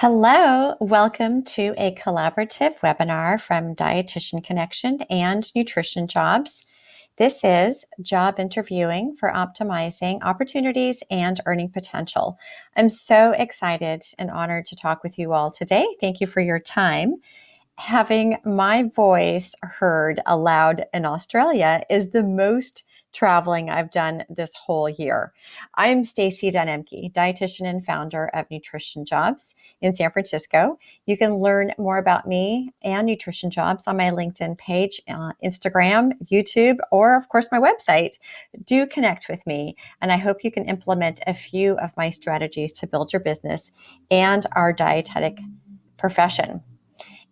Hello, welcome to a collaborative webinar from Dietitian Connection and Nutrition Jobs. This is job interviewing for optimizing opportunities and earning potential. I'm so excited and honored to talk with you all today. Thank you for your time. Having my voice heard aloud in Australia is the most traveling I've done this whole year. I'm Stacey Danemke, dietitian and founder of Nutrition Jobs in San Francisco. You can learn more about me and Nutrition Jobs on my LinkedIn page, Instagram, YouTube, or of course my website. Do connect with me, and I hope you can implement a few of my strategies to build your business and our dietetic profession.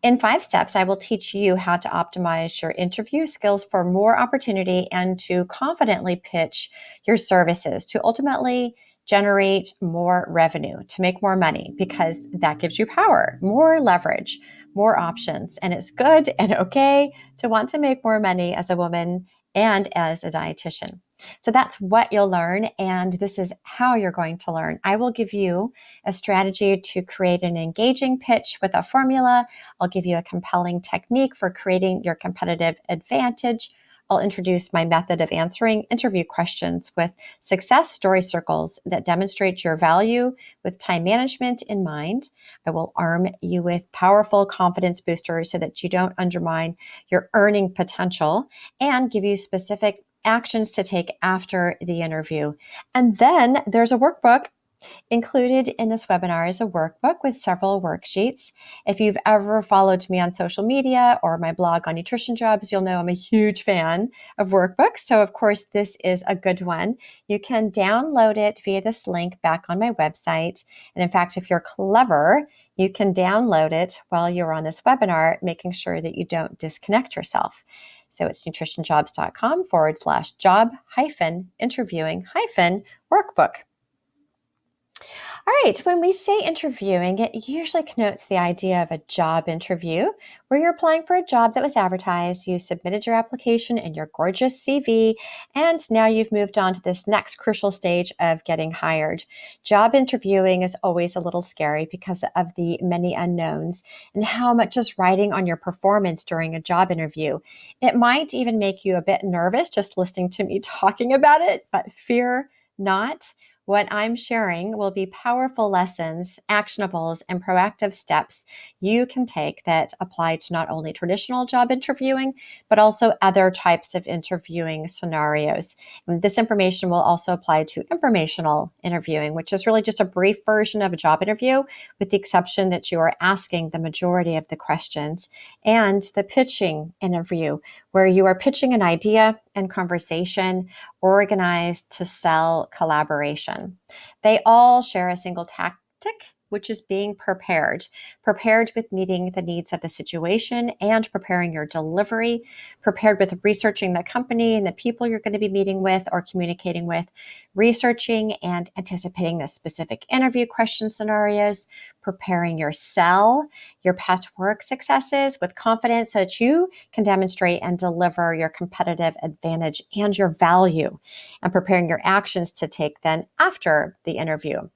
In 5 steps, I will teach you how to optimize your interview skills for more opportunity and to confidently pitch your services to ultimately generate more revenue, to make more money, because that gives you power, more leverage, more options. And it's good and okay to want to make more money as a woman and as a dietitian. So that's what you'll learn, and this is how you're going to learn. I will give you a strategy to create an engaging pitch with a formula. I'll give you a compelling technique for creating your competitive advantage. I'll introduce my method of answering interview questions with success story circles that demonstrate your value with time management in mind. I will arm you with powerful confidence boosters so that you don't undermine your earning potential, and give you specific actions to take after the interview. And then there's a workbook. Included in this webinar is a workbook with several worksheets. If you've ever followed me on social media or my blog on Nutrition Jobs, you'll know I'm a huge fan of workbooks. So of course, this is a good one. You can download it via this link back on my website. And in fact, if you're clever, you can download it while you're on this webinar, making sure that you don't disconnect yourself. So it's nutritionjobs.com/job-interviewing-workbook. All right, when we say interviewing, it usually connotes the idea of a job interview where you're applying for a job that was advertised, you submitted your application and your gorgeous CV, and now you've moved on to this next crucial stage of getting hired. Job interviewing is always a little scary because of the many unknowns and how much is riding on your performance during a job interview. It might even make you a bit nervous just listening to me talking about it, but fear not. What I'm sharing will be powerful lessons, actionables, and proactive steps you can take that apply to not only traditional job interviewing, but also other types of interviewing scenarios. And this information will also apply to informational interviewing, which is really just a brief version of a job interview, with the exception that you are asking the majority of the questions, and the pitching interview, where you are pitching an idea and conversation organized to sell collaboration. They all share a single tactic, which is being prepared with meeting the needs of the situation and preparing your delivery, prepared with researching the company and the people you're going to be meeting with or communicating with, researching and anticipating the specific interview question scenarios, preparing your sell, your past work successes with confidence so that you can demonstrate and deliver your competitive advantage and your value, and preparing your actions to take then after the interview.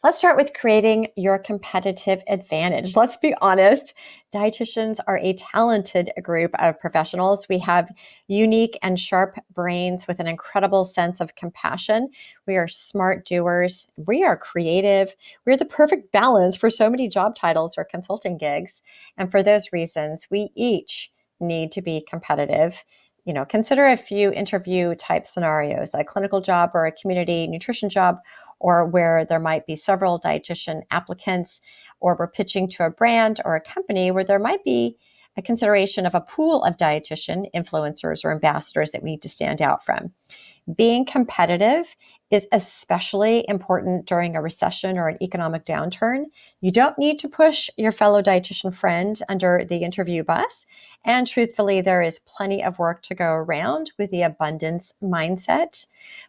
Let's start with creating your competitive advantage. Let's be honest, dietitians are a talented group of professionals. We have unique and sharp brains with an incredible sense of compassion. We are smart doers. We are creative. We're the perfect balance for so many job titles or consulting gigs. And for those reasons, we each need to be competitive. Consider a few interview type scenarios, a clinical job or a community nutrition job, or where there might be several dietitian applicants, or we're pitching to a brand or a company where there might be a consideration of a pool of dietitian influencers or ambassadors that we need to stand out from. Being competitive is especially important during a recession or an economic downturn. You don't need to push your fellow dietitian friend under the interview bus. And truthfully, there is plenty of work to go around with the abundance mindset.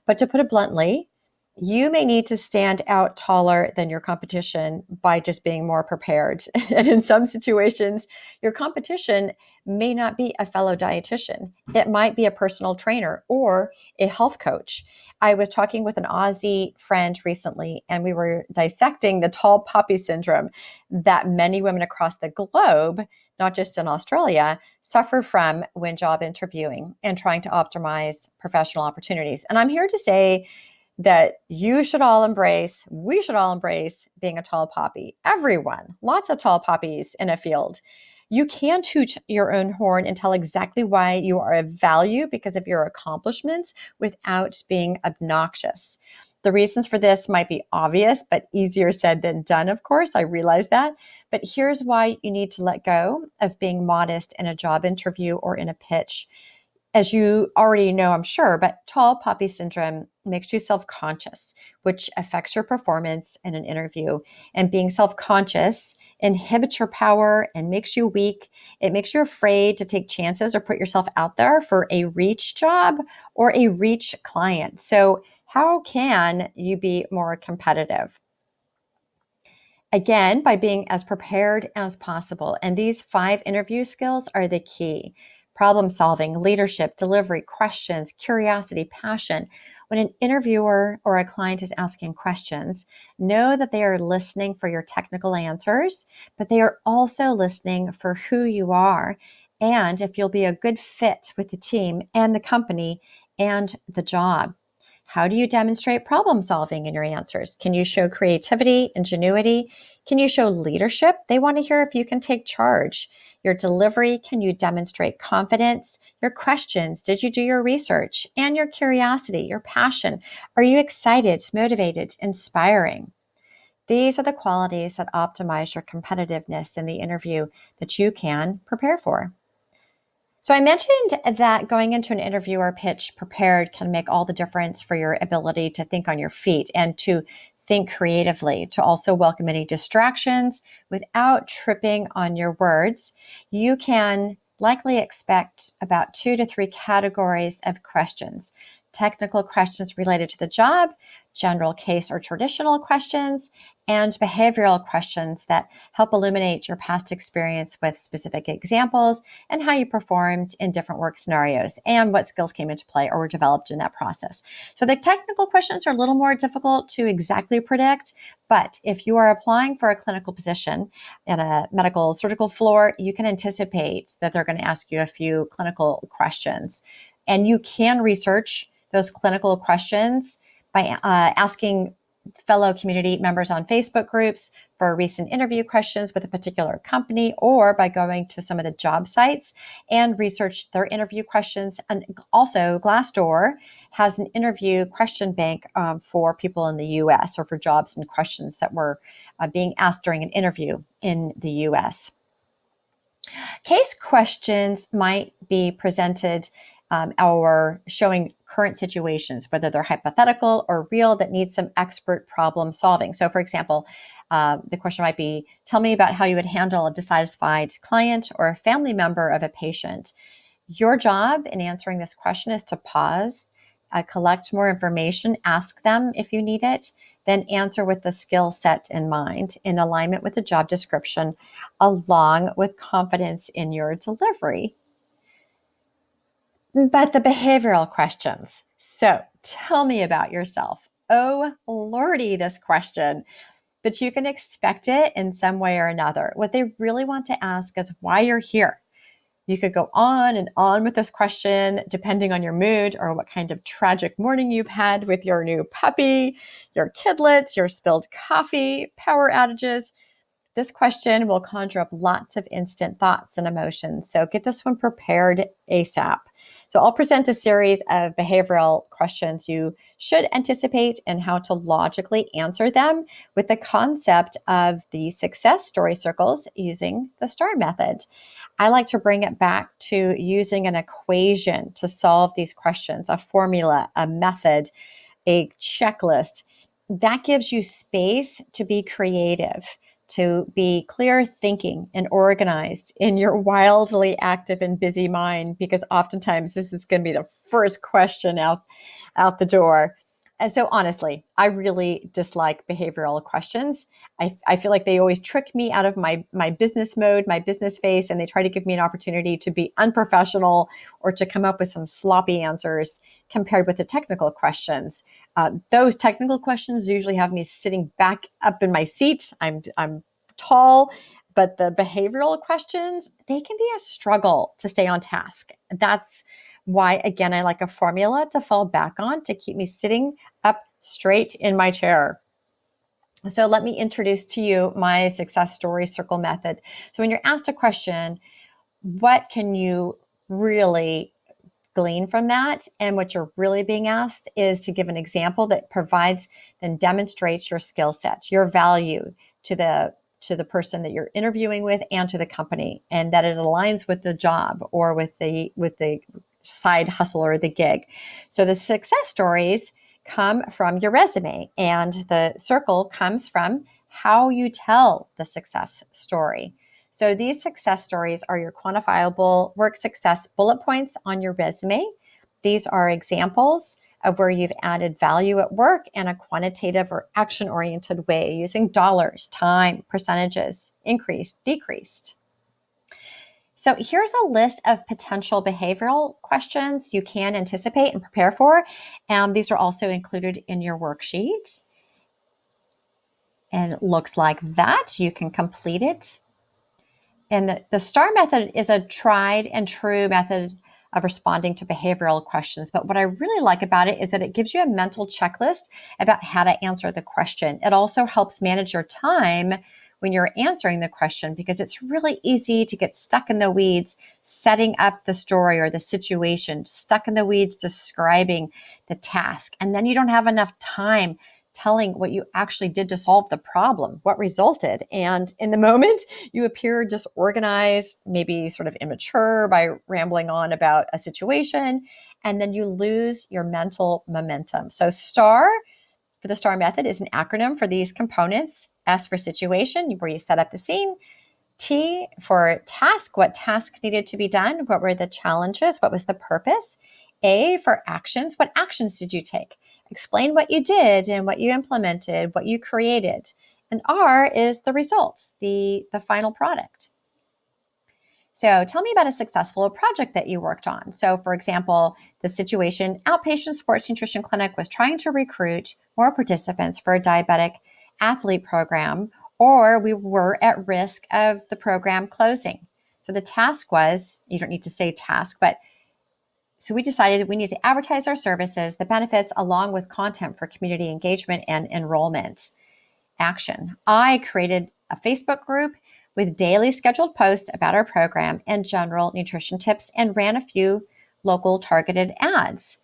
But to put it bluntly, You may need to stand out taller than your competition by just being more prepared. And in some situations, your competition may not be a fellow dietitian. It might be a personal trainer or a health coach. I was talking with an Aussie friend recently, and we were dissecting the tall poppy syndrome that many women across the globe, not just in Australia, suffer from when job interviewing and trying to optimize professional opportunities. And I'm here to say that we should all embrace being a tall poppy. Everyone, lots of tall poppies in a field. You can toot your own horn and tell exactly why you are of value because of your accomplishments without being obnoxious. The reasons for this might be obvious, but easier said than done, of course. I realize that. But here's why you need to let go of being modest in a job interview or in a pitch. As you already know, I'm sure, but tall poppy syndrome makes you self-conscious, which affects your performance in an interview. And being self-conscious inhibits your power and makes you weak. It makes you afraid to take chances or put yourself out there for a reach job or a reach client. So how can you be more competitive? Again, by being as prepared as possible. And these 5 interview skills are the key: problem solving, leadership, delivery, questions, curiosity, passion. When an interviewer or a client is asking questions, know that they are listening for your technical answers, but they are also listening for who you are and if you'll be a good fit with the team and the company and the job. How do you demonstrate problem solving in your answers? Can you show creativity, ingenuity? Can you show leadership? They want to hear if you can take charge. Your delivery, can you demonstrate confidence? Your questions, did you do your research? And your curiosity, your passion. Are you excited, motivated, inspiring? These are the qualities that optimize your competitiveness in the interview that you can prepare for. So I mentioned that going into an interview or pitch prepared can make all the difference for your ability to think on your feet and to think creatively, to also welcome any distractions without tripping on your words. You can likely expect about 2 to 3 categories of questions: technical questions related to the job, general case or traditional questions, and behavioral questions that help illuminate your past experience with specific examples and how you performed in different work scenarios and what skills came into play or were developed in that process. So the technical questions are a little more difficult to exactly predict, but if you are applying for a clinical position in a medical surgical floor, you can anticipate that they're going to ask you a few clinical questions. And you can research those clinical questions by asking fellow community members on Facebook groups for recent interview questions with a particular company, or by going to some of the job sites and research their interview questions. And also, Glassdoor has an interview question bank for people in the US or for jobs and questions that were being asked during an interview in the US. Case questions might be presented or showing current situations, whether they're hypothetical or real, that need some expert problem solving. So, for example, the question might be, tell me about how you would handle a dissatisfied client or a family member of a patient. Your job in answering this question is to pause, collect more information, ask them if you need it, then answer with the skill set in mind in alignment with the job description, along with confidence in your delivery. But the behavioral questions. So tell me about yourself. Oh, Lordy, this question. But you can expect it in some way or another. What they really want to ask is why you're here. You could go on and on with this question, depending on your mood or what kind of tragic morning you've had with your new puppy, your kidlets, your spilled coffee, power outages. This question will conjure up lots of instant thoughts and emotions. So get this one prepared ASAP. So I'll present a series of behavioral questions you should anticipate and how to logically answer them with the concept of the success story circles using the STAR method. I like to bring it back to using an equation to solve these questions, a formula, a method, a checklist. That gives you space to be creative, to be clear thinking and organized in your wildly active and busy mind, because oftentimes this is going to be the first question out the door. And so honestly, I really dislike behavioral questions. I feel like they always trick me out of my business mode, my business face, and they try to give me an opportunity to be unprofessional or to come up with some sloppy answers compared with the technical questions. Those technical questions usually have me sitting back up in my seat. I'm tall, but the behavioral questions, they can be a struggle to stay on task. That's why, again, I like a formula to fall back on to keep me sitting up straight in my chair. So let me introduce to you my success story circle method. So when you're asked a question, what can you really glean from that? And what you're really being asked is to give an example that provides and demonstrates your skill set, your value to the person that you're interviewing with and to the company, and that it aligns with the job or with the side hustle or the gig. So the success stories come from your resume, and the circle comes from how you tell the success story. So these success stories are your quantifiable work success bullet points on your resume. These are examples of where you've added value at work in a quantitative or action-oriented way using dollars, time, percentages, increased, decreased. So here's a list of potential behavioral questions you can anticipate and prepare for. These are also included in your worksheet. And it looks like that. You can complete it. And the STAR method is a tried and true method of responding to behavioral questions. But what I really like about it is that it gives you a mental checklist about how to answer the question. It also helps manage your time when you're answering the question, because it's really easy to get stuck in the weeds, setting up the story or the situation, stuck in the weeds, describing the task. And then you don't have enough time telling what you actually did to solve the problem, what resulted. And in the moment, you appear disorganized, maybe sort of immature by rambling on about a situation, and then you lose your mental momentum. So STAR for the STAR method is an acronym for these components. S for situation, where you set up the scene. T for task, what task needed to be done? What were the challenges? What was the purpose? A for actions, what actions did you take? Explain what you did and what you implemented, what you created. And R is the results, the final product. So tell me about a successful project that you worked on. So for example, the situation, outpatient sports nutrition clinic was trying to recruit more participants for a diabetic athlete program, or we were at risk of the program closing. So the task was, you don't need to say task, but so we decided we need to advertise our services, the benefits, along with content for community engagement and enrollment. Action. I created a Facebook group with daily scheduled posts about our program and general nutrition tips and ran a few local targeted ads.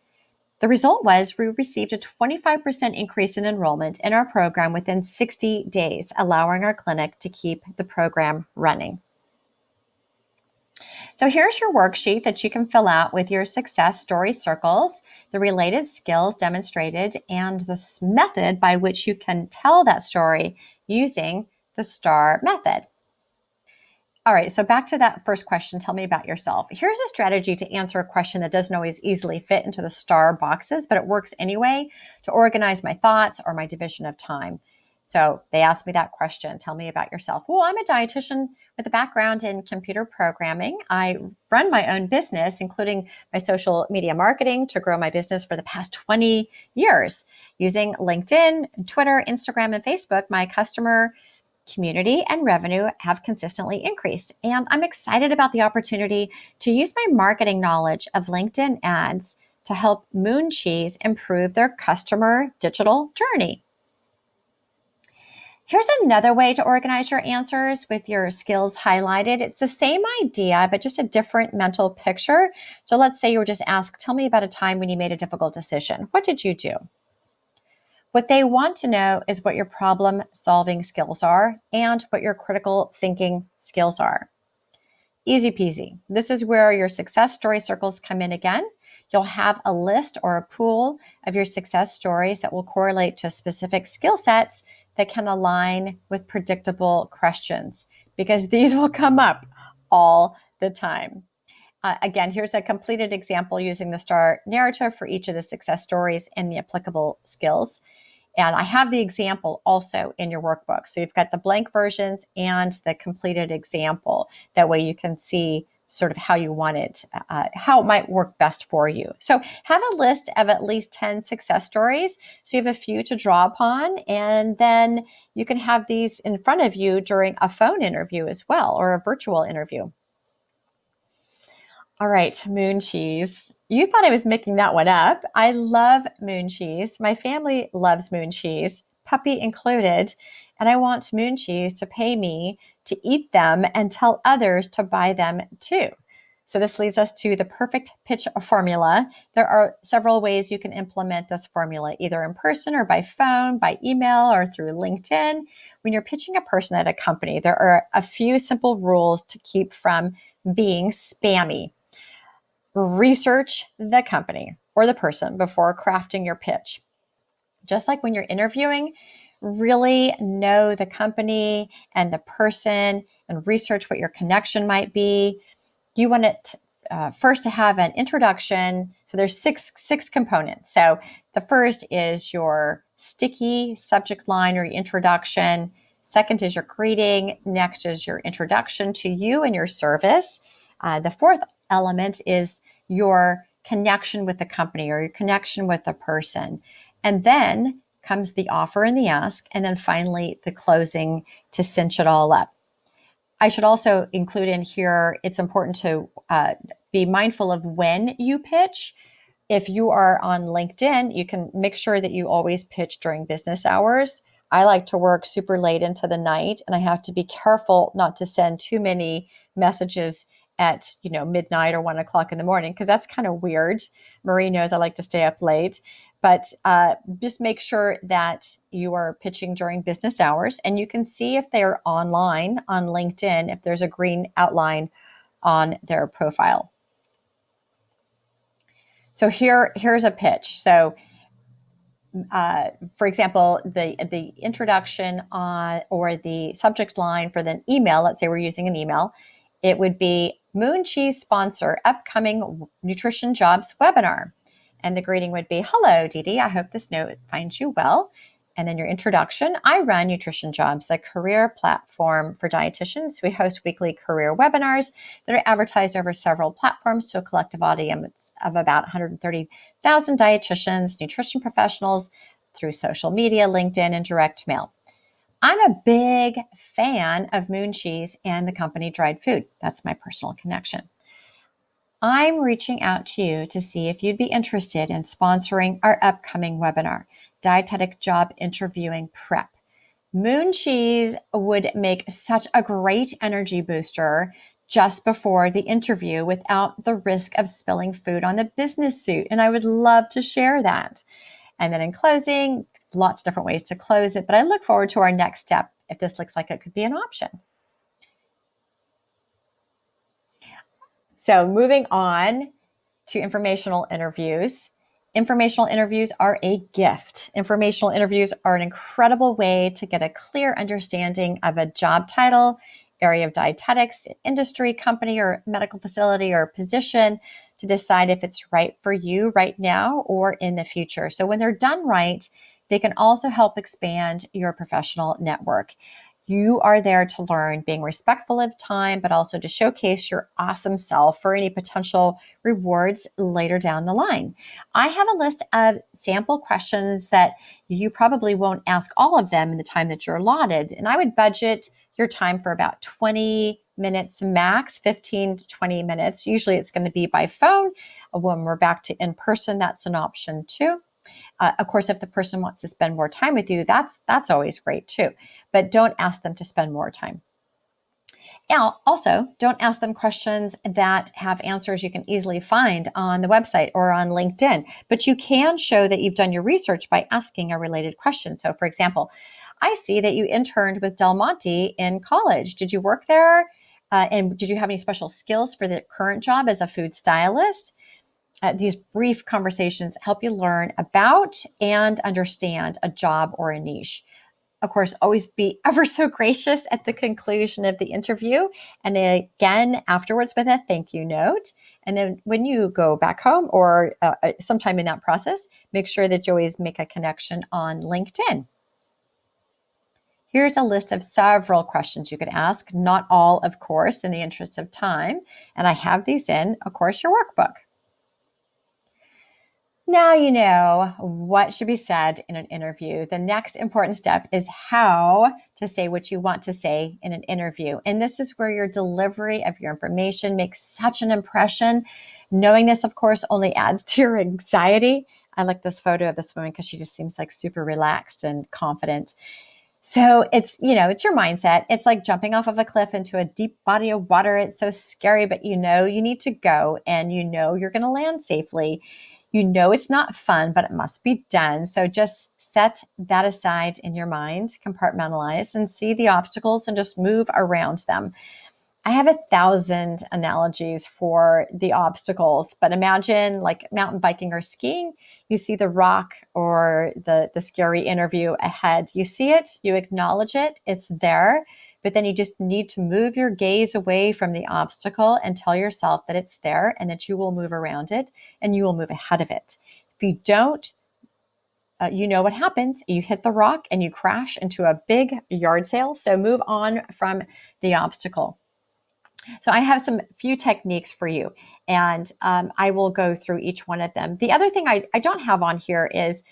The result was we received a 25% increase in enrollment in our program within 60 days, allowing our clinic to keep the program running. So here's your worksheet that you can fill out with your success story circles, the related skills demonstrated, and the method by which you can tell that story using the STAR method. All right, so back to that first question, tell me about yourself. Here's a strategy to answer a question that doesn't always easily fit into the STAR boxes, but it works anyway to organize my thoughts or my division of time. So they asked me that question, tell me about yourself. Well, I'm a dietitian with a background in computer programming. I run my own business, including my social media marketing, to grow my business for the past 20 years. Using LinkedIn, Twitter, Instagram, and Facebook, my customer community and revenue have consistently increased. And I'm excited about the opportunity to use my marketing knowledge of LinkedIn ads to help Moon Cheese improve their customer digital journey. Here's another way to organize your answers with your skills highlighted. It's the same idea, but just a different mental picture. So let's say you were just asked, tell me about a time when you made a difficult decision. What did you do? What they want to know is what your problem-solving skills are and what your critical thinking skills are. Easy peasy. This is where your success story circles come in again. You'll have a list or a pool of your success stories that will correlate to specific skill sets that can align with predictable questions, because these will come up all the time. Again, here's a completed example using the STAR narrative for each of the success stories and the applicable skills. And I have the example also in your workbook. So you've got the blank versions and the completed example. That way you can see sort of how you want it, how it might work best for you. So have a list of at least 10 success stories. So you have a few to draw upon, and then you can have these in front of you during a phone interview as well, or a virtual interview. All right, moon cheese. You thought I was making that one up. I love moon cheese. My family loves moon cheese, puppy included, and I want moon cheese to pay me to eat them and tell others to buy them too. So this leads us to the perfect pitch formula. There are several ways you can implement this formula, either in person or by phone, by email, or through LinkedIn. When you're pitching a person at a company, there are a few simple rules to keep from being spammy. Research the company or the person before crafting your pitch. Just like when you're interviewing, really know the company and the person and research what your connection might be. You want it first to have an introduction. So there's six components. So the first is your sticky subject line or your introduction. Second is your greeting. Next is your introduction to you and your service. The fourth element is your connection with the company or your connection with the person. And then comes the offer and the ask. And then finally, the closing to cinch it all up. I should also include in here, it's important to be mindful of when you pitch. If you are on LinkedIn, you can make sure that you always pitch during business hours. I like to work super late into the night, and I have to be careful not to send too many messages at midnight or 1 o'clock in the morning, because that's kind of weird. Marie knows I like to stay up late, but just make sure that you are pitching during business hours, and you can see if they are online on LinkedIn, if there's a green outline on their profile. So here's a pitch. So for example, the introduction or the subject line for the email, let's say we're using an email, it would be Moon Cheese sponsor upcoming nutrition jobs webinar. And the greeting would be, hello, Dee Dee, I hope this note finds you well. And then your introduction, I run Nutrition Jobs, a career platform for dietitians. We host weekly career webinars that are advertised over several platforms to a collective audience of about 130,000 dietitians, nutrition professionals through social media, LinkedIn, and direct mail. I'm a big fan of Moon Cheese and the company Dried Food. That's my personal connection. I'm reaching out to you to see if you'd be interested in sponsoring our upcoming webinar, Dietetic Job Interviewing Prep. Moon cheese would make such a great energy booster just before the interview without the risk of spilling food on the business suit, and I would love to share that. And then in closing, lots of different ways to close it, but I look forward to our next step if this looks like it could be an option. So moving on to informational interviews. Informational interviews are a gift. Informational interviews are an incredible way to get a clear understanding of a job title, area of dietetics, industry, company, or medical facility or position to decide if it's right for you right now or in the future. So when they're done right, they can also help expand your professional network. You are there to learn, being respectful of time, but also to showcase your awesome self for any potential rewards later down the line. I have a list of sample questions that you probably won't ask all of them in the time that you're allotted. And I would budget your time for about 20 minutes max, 15 to 20 minutes. Usually it's going to be by phone. When we're back to in person, that's an option too. Of course, if the person wants to spend more time with you, that's always great too. But don't ask them to spend more time. Now, also, don't ask them questions that have answers you can easily find on the website or on LinkedIn. But you can show that you've done your research by asking a related question. So, for example, I see that you interned with Del Monte in college. Did you work there? And did you have any special skills for the current job as a food stylist? These brief conversations help you learn about and understand a job or a niche. Of course, always be ever so gracious at the conclusion of the interview. And again, afterwards with a thank you note. And then when you go back home or sometime in that process, make sure that you always make a connection on LinkedIn. Here's a list of several questions you could ask, not all, of course, in the interest of time. And I have these in, of course, your workbook. Now you know what should be said in an interview. The next important step is how to say what you want to say in an interview. And this is where your delivery of your information makes such an impression. Knowing this, of course, only adds to your anxiety. I like this photo of this woman because she just seems like super relaxed and confident. So it's your mindset. It's like jumping off of a cliff into a deep body of water. It's so scary, but you need to go and you're going to land safely. It's not fun, but it must be done. So just set that aside in your mind, compartmentalize and see the obstacles and just move around them. I have 1,000 analogies for the obstacles, but imagine like mountain biking or skiing. You see the rock or the scary interview ahead. You see it, you acknowledge it, it's there, but then you just need to move your gaze away from the obstacle and tell yourself that it's there and that you will move around it and you will move ahead of it. If you don't, you know what happens. You hit the rock and you crash into a big yard sale. So move on from the obstacle. So I have some few techniques for you, and I will go through each one of them. The other thing I don't have on here is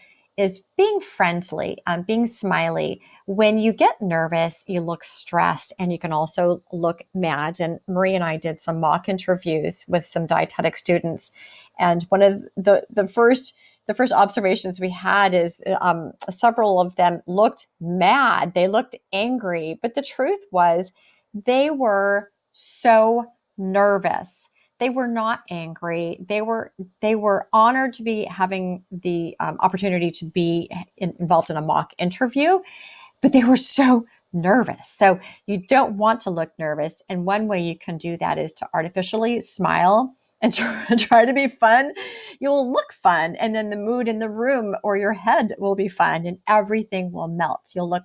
being friendly, being smiley. When you get nervous, you look stressed, and you can also look mad. And Marie and I did some mock interviews with some dietetic students, and one of the first observations we had is several of them looked mad. They looked angry, but the truth was they were so nervous. They were not angry. They were honored to be having the opportunity to be involved in a mock interview, but they were so nervous. So you don't want to look nervous. And one way you can do that is to artificially smile and try to be fun. You'll look fun, and then the mood in the room or your head will be fun, and everything will melt. You'll look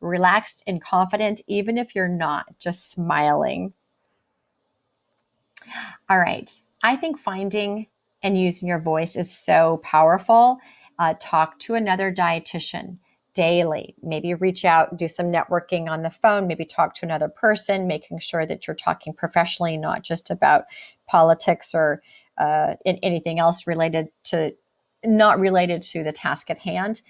relaxed and confident, even if you're not, just smiling. All right. I think finding and using your voice is so powerful. Talk to another dietitian daily. Maybe reach out, do some networking on the phone, maybe talk to another person, making sure that you're talking professionally, not just about politics or anything else not related to the task at hand.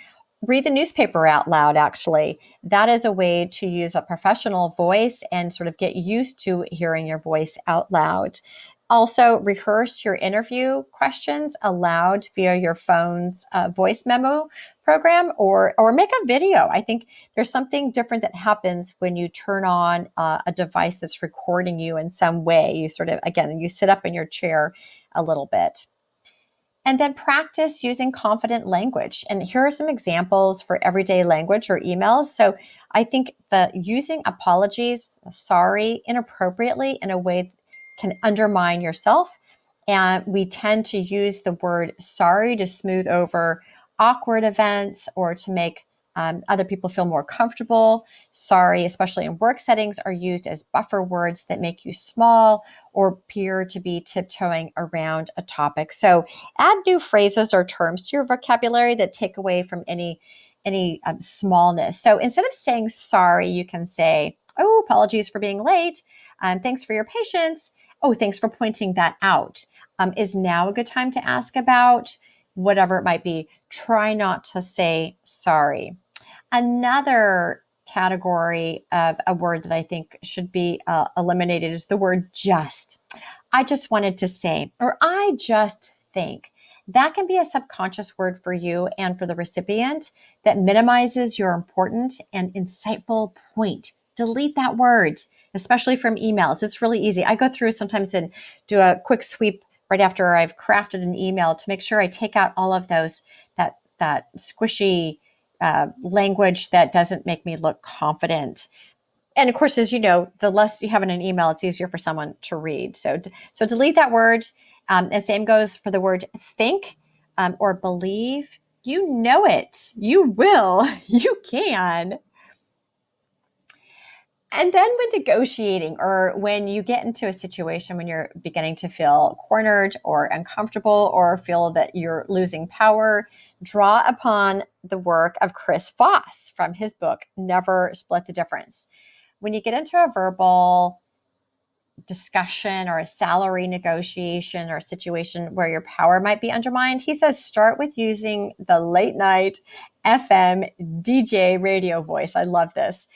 Read the newspaper out loud, actually. That is a way to use a professional voice and sort of get used to hearing your voice out loud. Also, rehearse your interview questions aloud via your phone's voice memo program or make a video. I think there's something different that happens when you turn on a device that's recording you in some way. You sort of, again, you sit up in your chair a little bit. And then practice using confident language. And here are some examples for everyday language or emails. So I think that using apologies, sorry, inappropriately in a way that can undermine yourself. And we tend to use the word sorry to smooth over awkward events or to make other people feel more comfortable. Sorry, especially in work settings, are used as buffer words that make you small or appear to be tiptoeing around a topic. So add new phrases or terms to your vocabulary that take away from any smallness. So instead of saying sorry, you can say, oh, apologies for being late. Thanks for your patience. Oh, thanks for pointing that out. Is now a good time to ask about whatever it might be? Try not to say sorry. Another category of a word that I think should be eliminated is the word just. I just wanted to say, or I just think. That can be a subconscious word for you and for the recipient that minimizes your important and insightful point. Delete that word, especially from emails. It's really easy. I go through sometimes and do a quick sweep right after I've crafted an email to make sure I take out all of those, that squishy language that doesn't make me look confident. And of course, as you know, the less you have in an email, it's easier for someone to read. So delete that word. And same goes for the word think or believe. You know it. You will. You can. And then when negotiating or when you get into a situation when you're beginning to feel cornered or uncomfortable or feel that you're losing power, draw upon the work of Chris Voss from his book, Never Split the Difference. When you get into a verbal discussion or a salary negotiation or a situation where your power might be undermined, he says start with using the late night FM DJ radio voice. I love this.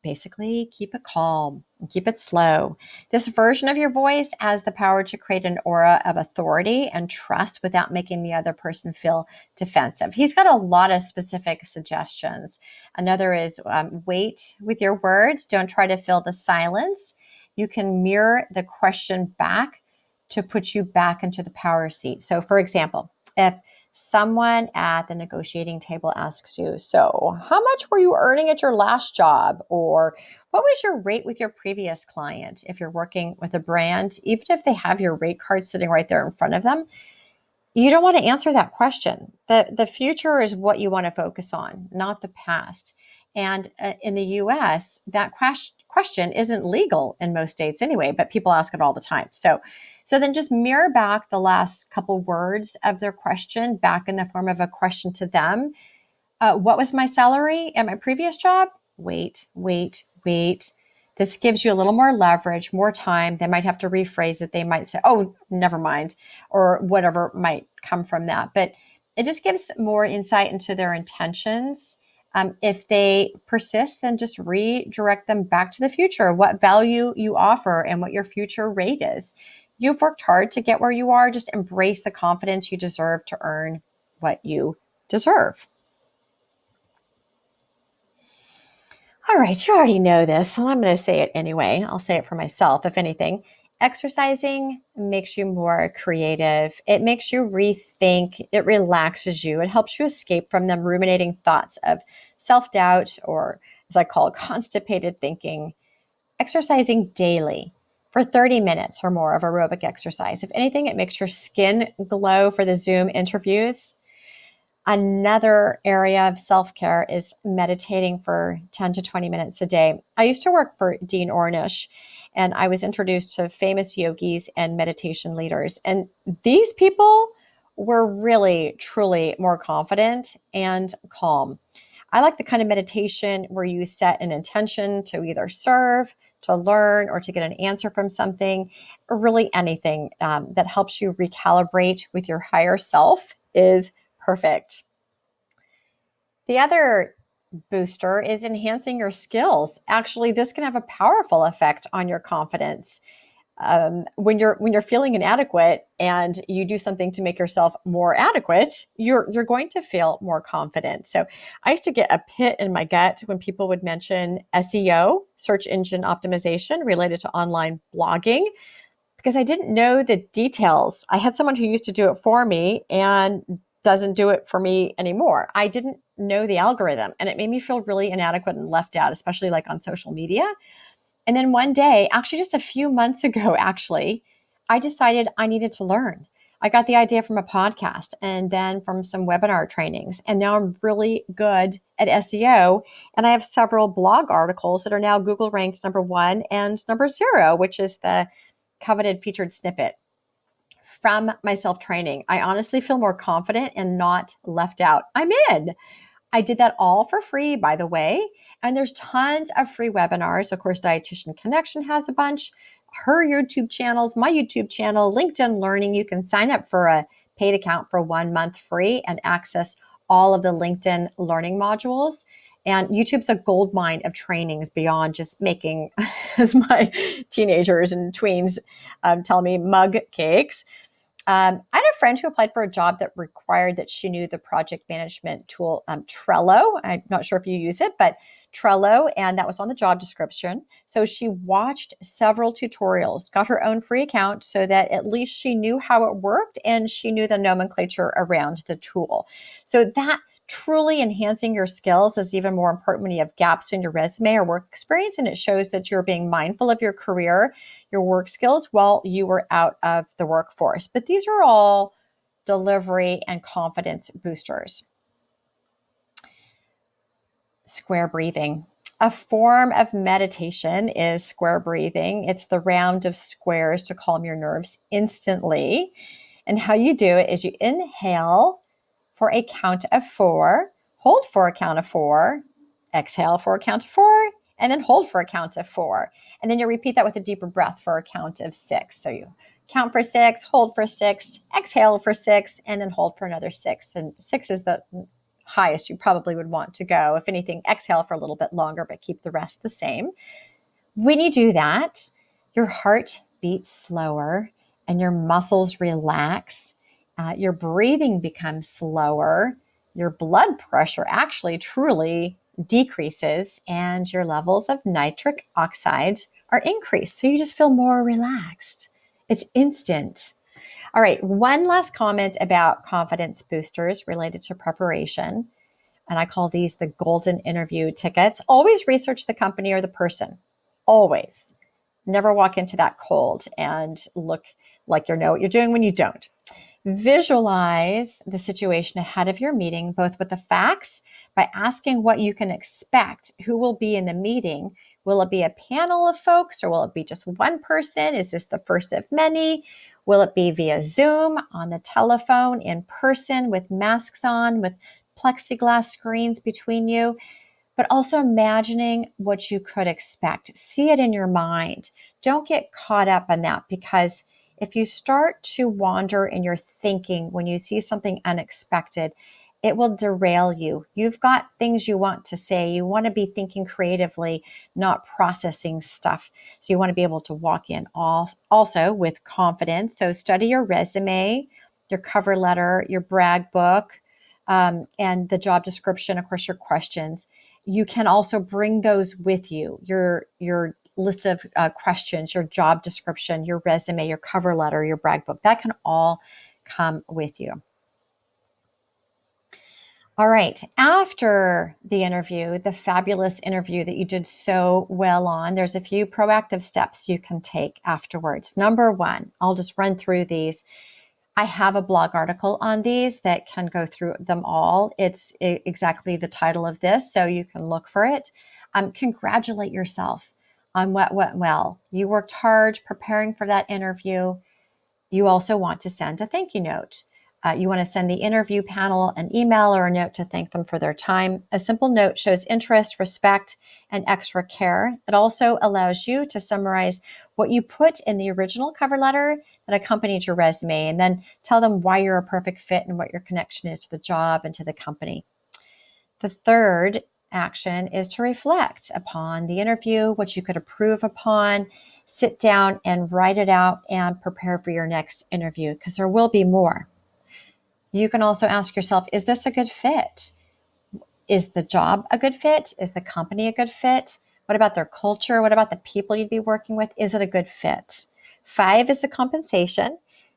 Basically, keep it calm and keep it slow. This version of your voice has the power to create an aura of authority and trust without making the other person feel defensive. He's got a lot of specific suggestions. Another is wait with your words. Don't try to fill the silence. You can mirror the question back to put you back into the power seat. So, for example, if someone at the negotiating table asks you, so how much were you earning at your last job? Or what was your rate with your previous client? If you're working with a brand, even if they have your rate card sitting right there in front of them, you don't want to answer that question. The future is what you want to focus on, not the past. And in the US, that question isn't legal in most states anyway, but people ask it all the time. So then just mirror back the last couple words of their question back in the form of a question to them. What was my salary at my previous job? Wait. This gives you a little more leverage, more time. They might have to rephrase it. They might say, oh, never mind, or whatever might come from that. But it just gives more insight into their intentions. If they persist, then just redirect them back to the future, what value you offer and what your future rate is. You've worked hard to get where you are. Just embrace the confidence you deserve to earn what you deserve. All right, you already know this, so I'm going to say it anyway. I'll say it for myself, if anything. Exercising makes you more creative. It makes you rethink. It relaxes you. It helps you escape from them ruminating thoughts of self-doubt or, as I call it, constipated thinking. Exercising daily for 30 minutes or more of aerobic exercise. If anything, it makes your skin glow for the Zoom interviews. Another area of self-care is meditating for 10 to 20 minutes a day. I used to work for Dean Ornish, and I was introduced to famous yogis and meditation leaders. And these people were really, truly more confident and calm. I like the kind of meditation where you set an intention to either serve, to learn, or to get an answer from something, or really anything that helps you recalibrate with your higher self is perfect. The other booster is enhancing your skills. Actually, this can have a powerful effect on your confidence. When you're feeling inadequate and you do something to make yourself more adequate, you're going to feel more confident. So I used to get a pit in my gut when people would mention SEO, search engine optimization, related to online blogging, because I didn't know the details. I had someone who used to do it for me and doesn't do it for me anymore. I didn't know the algorithm, and it made me feel really inadequate and left out, especially like on social media. And then one day, actually just a few months ago, I decided I needed to learn. I got the idea from a podcast and then from some webinar trainings. And now I'm really good at SEO. And I have several blog articles that are now Google ranked #1 and #0, which is the coveted featured snippet from my self-training. I honestly feel more confident and not left out. I'm in. I did that all for free, by the way. And there's tons of free webinars. Of course, Dietitian Connection has a bunch. Her YouTube channels, my YouTube channel, LinkedIn Learning. You can sign up for a paid account for 1 month free and access all of the LinkedIn learning modules. And YouTube's a gold mine of trainings beyond just making, as my teenagers and tweens tell me, mug cakes. I had a friend who applied for a job that required that she knew the project management tool Trello. I'm not sure if you use it, but Trello, and that was on the job description. So she watched several tutorials, got her own free account so that at least she knew how it worked and she knew the nomenclature around the tool. So that truly enhancing your skills is even more important when you have gaps in your resume or work experience, and it shows that you're being mindful of your career, your work skills while you were out of the workforce. But these are all delivery and confidence boosters. Square breathing. A form of meditation is square breathing. It's the round of squares to calm your nerves instantly. And how you do it is you inhale for a count of 4, hold for a count of 4, exhale for a count of 4, and then hold for a count of 4. And then you repeat that with a deeper breath for a count of 6. So you count for 6, hold for 6, exhale for 6, and then hold for another 6. And 6 is the highest you probably would want to go. If anything, exhale for a little bit longer, but keep the rest the same. When you do that, your heart beats slower and your muscles relax. Your breathing becomes slower. Your blood pressure actually truly decreases, and your levels of nitric oxide are increased. So you just feel more relaxed. It's instant. All right, one last comment about confidence boosters related to preparation. And I call these the golden interview tickets. Always research the company or the person. Always. Never walk into that cold and look like you know what you're doing when you don't. Visualize the situation ahead of your meeting, both with the facts by asking what you can expect, who will be in the meeting. Will it be a panel of folks or will it be just one person? Is this the first of many? Will it be via Zoom, on the telephone, in person, with masks on, with plexiglass screens between you? But also imagining what you could expect. See it in your mind. Don't get caught up in that, because if you start to wander in your thinking when you see something unexpected, it will derail you. You've got things you want to say. You want to be thinking creatively, not processing stuff. So you want to be able to walk in also with confidence. So study your resume, your cover letter, your brag book, and the job description, of course, your questions. You can also bring those with you, your list of questions, your job description, your resume, your cover letter, your brag book. That can all come with you. All right. After the interview, the fabulous interview that you did so well on, there's a few proactive steps you can take afterwards. Number one, I'll just run through these. I have a blog article on these that can go through them all. It's exactly the title of this, so you can look for it. Congratulate yourself on what went well. You worked hard preparing for that interview. You also want to send a thank you note. You want to send the interview panel an email or a note to thank them for their time. A simple note shows interest, respect, and extra care. It also allows you to summarize what you put in the original cover letter that accompanied your resume, and then tell them why you're a perfect fit and what your connection is to the job and to the company. The third action is to reflect upon the interview, what you could improve upon. Sit down and write it out and prepare for your next interview, because there will be more. You can also ask yourself, is this a good fit? Is the job a good fit? Is the company a good fit? What about their culture? What about the people you'd be working with? Is it a good fit? 5 is the compensation.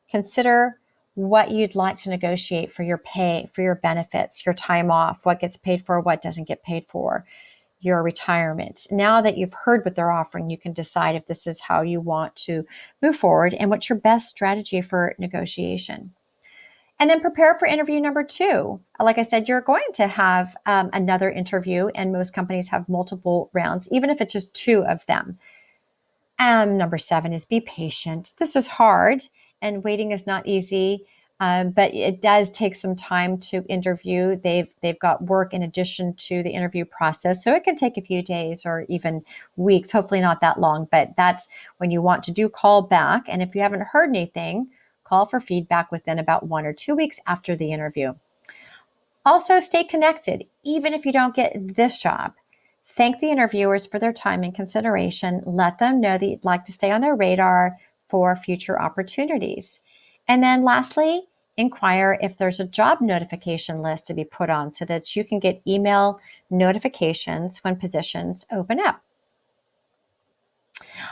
Consider what you'd like to negotiate for your pay, for your benefits, your time off, what gets paid for, what doesn't get paid for, your retirement. Now that you've heard what they're offering, you can decide if this is how you want to move forward and what's your best strategy for negotiation. And then prepare for interview number 2. Like I said, you're going to have another interview, and most companies have multiple rounds, even if it's just 2 of them. Number 7 is be patient. This is hard, and waiting is not easy, but it does take some time to interview. They've got work in addition to the interview process, so it can take a few days or even weeks, hopefully not that long, but that's when you want to do call back. And if you haven't heard anything, call for feedback within about 1 or 2 weeks after the interview. Also, stay connected, even if you don't get this job. Thank the interviewers for their time and consideration. Let them know that you'd like to stay on their radar for future opportunities. And then lastly, inquire if there's a job notification list to be put on so that you can get email notifications when positions open up.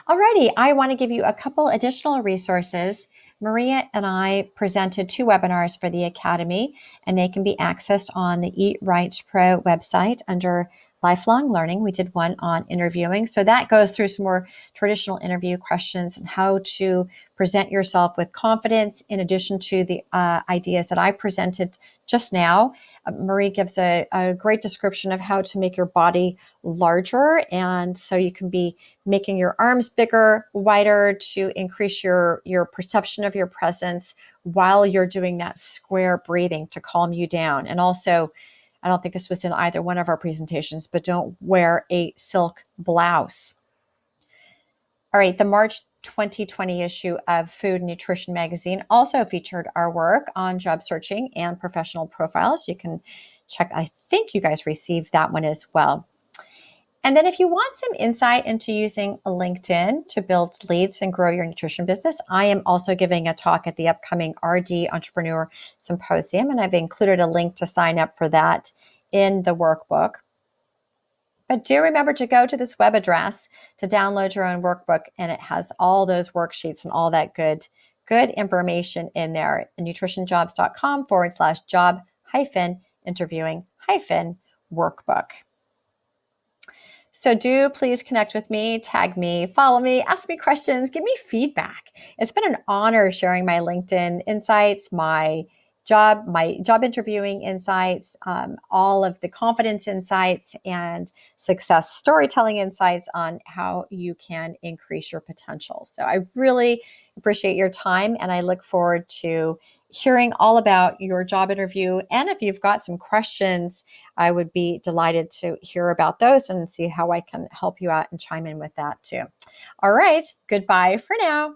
Alrighty, I want to give you a couple additional resources. Maria and I presented 2 webinars for the Academy, and they can be accessed on the Eat Right Pro website under lifelong learning. We did one on interviewing. So that goes through some more traditional interview questions and how to present yourself with confidence, in addition to the ideas that I presented just now. Marie gives a great description of how to make your body larger. And so you can be making your arms bigger, wider to increase your perception of your presence while you're doing that square breathing to calm you down. And also, I don't think this was in either one of our presentations, but don't wear a silk blouse. All right, the March 2020 issue of Food and Nutrition magazine also featured our work on job searching and professional profiles. You can check, I think you guys received that one as well. And then if you want some insight into using LinkedIn to build leads and grow your nutrition business, I am also giving a talk at the upcoming RD Entrepreneur Symposium, and I've included a link to sign up for that in the workbook. But do remember to go to this web address to download your own workbook, and it has all those worksheets and all that good information in there. nutritionjobs.com/job interviewing workbook. So do please connect with me, tag me, follow me, ask me questions, give me feedback. It's been an honor sharing my LinkedIn insights, my job interviewing insights, all of the confidence insights and success storytelling insights on how you can increase your potential. So I really appreciate your time, and I look forward to hearing all about your job interview. And if you've got some questions, I would be delighted to hear about those and see how I can help you out and chime in with that too. All right, goodbye for now.